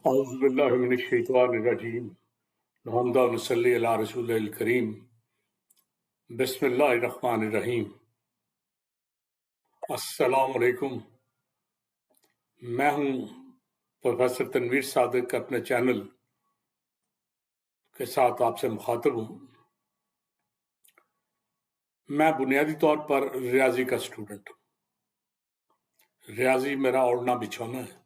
اعوذ باللہ من الشیطان الرجیم نحمد و نصلی علی رسول الکریم بسم اللہ الرحمن الرحیم السلام علیکم۔ میں ہوں پروفیسر تنویر صادق، اپنے چینل کے ساتھ آپ سے مخاطب ہوں۔ میں بنیادی طور پر ریاضی کا اسٹوڈنٹ ہوں۔ ریاضی میرا اوڑھنا بچھونا ہے۔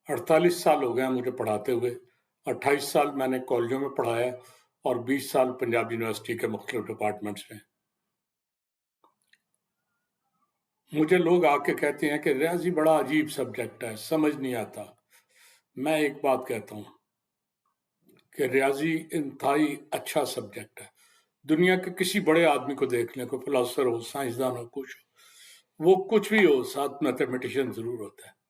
48 سال ہو گئے ہیں مجھے پڑھاتے ہوئے۔ 28 سال میں نے کالجوں میں پڑھایا اور 20 سال پنجاب یونیورسٹی کے مختلف ڈپارٹمنٹس میں۔ مجھے لوگ آ کے کہتے ہیں کہ ریاضی بڑا عجیب سبجیکٹ ہے، سمجھ نہیں آتا۔ میں ایک بات کہتا ہوں کہ ریاضی انتہائی اچھا سبجیکٹ ہے۔ دنیا کے کسی بڑے آدمی کو دیکھ لیں، کوئی فلاسفر ہو، سائنسدان ہو، کچھ ہو، وہ کچھ بھی ہو، ساتھ میتھمیٹیشین ضرور ہوتا ہے۔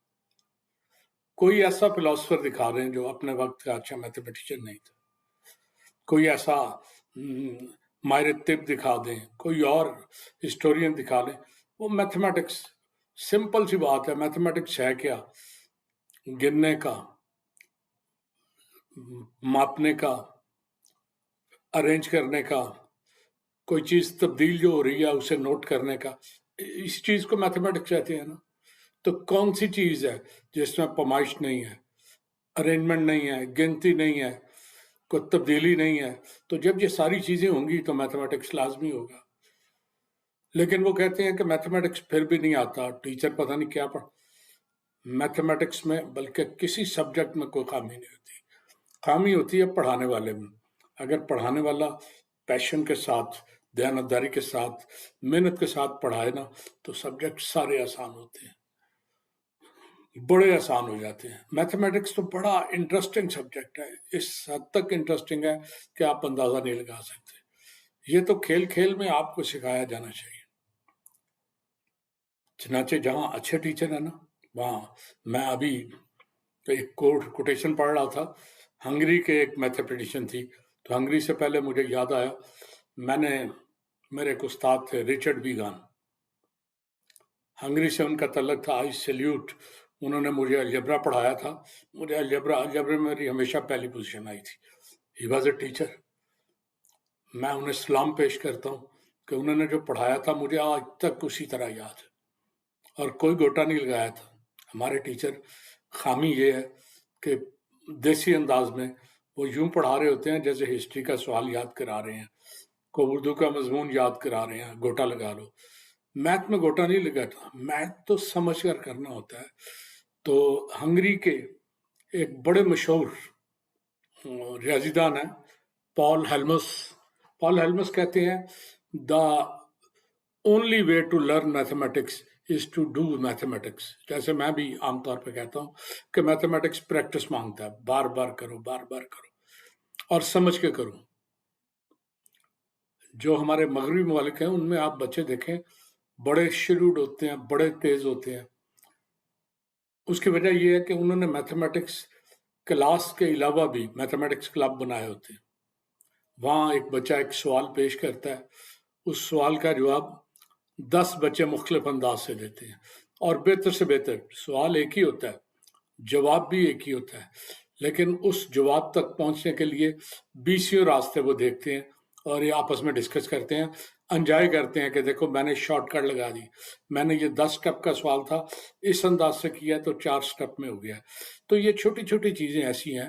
کوئی ایسا فلاسفر دکھا رہے ہیں جو اپنے وقت کا اچھا میتھمیٹیشین نہیں تھا۔ کوئی ایسا ماہر طب دکھا دیں، کوئی اور ہسٹورین دکھا لیں، وہ میتھمیٹکس، سمپل سی بات ہے، میتھمیٹکس ہے کیا؟ گننے کا، ماپنے کا، ارینج کرنے کا، کوئی چیز تبدیل جو ہو رہی ہے اسے نوٹ کرنے کا، اس چیز کو میتھمیٹکس کہتے ہیں نا۔ تو کون سی چیز ہے جس میں پیمائش نہیں ہے، ارینجمنٹ نہیں ہے، گنتی نہیں ہے، کوئی تبدیلی نہیں ہے؟ تو جب یہ ساری چیزیں ہوں گی تو میتھمیٹکس لازمی ہوگا۔ لیکن وہ کہتے ہیں کہ میتھمیٹکس پھر بھی نہیں آتا، ٹیچر پتہ نہیں کیا پڑھ۔ میتھمیٹکس میں بلکہ کسی سبجیکٹ میں کوئی خامی نہیں ہوتی، خامی ہوتی ہے پڑھانے والے میں۔ اگر پڑھانے والا پیشن کے ساتھ، دیانتداری کے ساتھ، محنت کے ساتھ پڑھائے نا تو سبجیکٹ سارے آسان ہوتے ہیں، بڑے آسان ہو جاتے ہیں۔ میتھمیٹکس تو بڑا انٹرسٹنگ سبجیکٹ ہے، اس حد تک انٹرسٹنگ ہے کہ آپ اندازہ نہیں لگا سکتے۔ یہ تو کھیل کھیل میں آپ کو سکھایا جانا چاہیے۔ چنانچہ جہاں اچھے ٹیچر ہیں نا، وہاں میں ابھی ایک کوٹیشن پڑھ رہا تھا، ہنگری کے ایک میتھمیٹیشین تھی، تو ہنگری سے پہلے مجھے یاد آیا، میرے ایک استاد تھے رچرڈ ویگان، ہنگری سے ان کا تعلق تھا۔ آئی سیلیوٹ، انہوں نے مجھے الجبرا پڑھایا تھا۔ مجھے الجبرا میں میری ہمیشہ پہلی پوزیشن آئی تھی۔ He was a teacher. میں انہیں سلام پیش کرتا ہوں کہ انہوں نے جو پڑھایا تھا مجھے آج تک اسی طرح یاد ہے، اور کوئی گوٹا نہیں لگایا تھا۔ ہمارے ٹیچر خامی یہ ہے کہ دیسی انداز میں وہ یوں پڑھا رہے ہوتے ہیں جیسے ہسٹری کا سوال یاد کرا رہے ہیں، کوئی اردو کا مضمون یاد کرا رہے ہیں، گوٹا لگا لو۔ میتھ میں گوٹا نہیں لگاتا، میتھ تو سمجھ کر کرنا ہوتا ہے۔ تو ہنگری کے ایک بڑے مشہور ریاضی دان ہیں پال ہیلمس کہتے ہیں the only way to learn mathematics is to do mathematics. جیسے میں بھی عام طور پہ کہتا ہوں کہ میتھمیٹکس پریکٹس مانگتا ہے، بار بار کرو، بار بار کرو اور سمجھ کے کرو۔ جو ہمارے مغربی ممالک ہیں ان میں آپ بچے دیکھیں بڑے شروڈ ہوتے ہیں، بڑے تیز ہوتے ہیں۔ اس کی وجہ یہ ہے کہ انہوں نے میتھمیٹکس کلاس کے علاوہ بھی میتھمیٹکس کلب بنائے ہوتے ہیں۔ وہاں ایک بچہ ایک سوال پیش کرتا ہے، اس سوال کا جواب 10 بچے مختلف انداز سے دیتے ہیں، اور بہتر سے بہتر سوال ایک ہی ہوتا ہے، جواب بھی ایک ہی ہوتا ہے، لیکن اس جواب تک پہنچنے کے لیے 20 راستے وہ دیکھتے ہیں اور یہ آپس میں ڈسکس کرتے ہیں، انجوائے کرتے ہیں کہ دیکھو میں نے شارٹ کٹ لگا دی، میں نے یہ 10 سٹیپ کا سوال تھا اس انداز سے کیا تو 4 سٹیپ میں ہو گیا۔ تو یہ چھوٹی چھوٹی چیزیں ایسی ہیں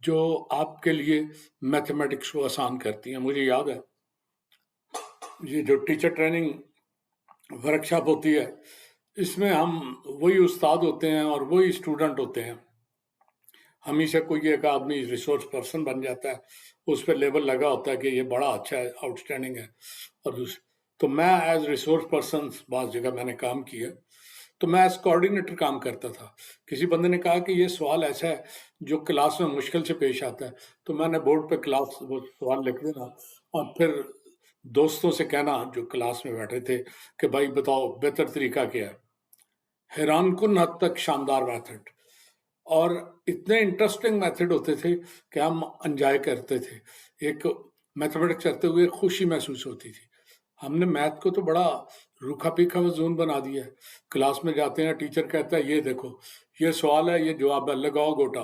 جو آپ کے لیے میتھمیٹکس کو آسان کرتی ہیں۔ مجھے یاد ہے یہ جو ٹیچر ٹریننگ ورکشاپ ہوتی ہے، اس میں ہم وہی استاد ہوتے ہیں اور وہی اسٹوڈنٹ ہوتے ہیں۔ ہمیشہ کوئی ایک آدمی ریسورس پرسن بن جاتا ہے، اس پہ لیبل لگا ہوتا ہے کہ یہ بڑا اچھا ہے، آؤٹ اسٹینڈنگ ہے، اور تو میں ایز ریسورس پرسن بعض جگہ میں نے کام کیا، تو میں ایز کوآرڈینیٹر کام کرتا تھا۔ کسی بندے نے کہا کہ یہ سوال ایسا ہے جو کلاس میں مشکل سے پیش آتا ہے، تو میں نے بورڈ پہ کلاس وہ سوال لکھ دینا اور پھر دوستوں سے کہنا جو کلاس میں بیٹھے تھے کہ بھائی بتاؤ بہتر طریقہ کیا ہے۔ حیران کن حد تک شاندار میتھڈ، اور اتنے انٹرسٹنگ میتھڈ ہوتے تھے کہ ہم انجوائے کرتے تھے۔ ایک میتھمیٹکس کرتے ہوئے خوشی محسوس ہوتی تھی۔ ہم نے میتھ کو تو بڑا روکھا پیکھا مضمون بنا دیا ہے۔ کلاس میں جاتے ہیں، ٹیچر کہتا ہے یہ دیکھو یہ سوال ہے، یہ جواب ہے، لگاؤ گوٹا۔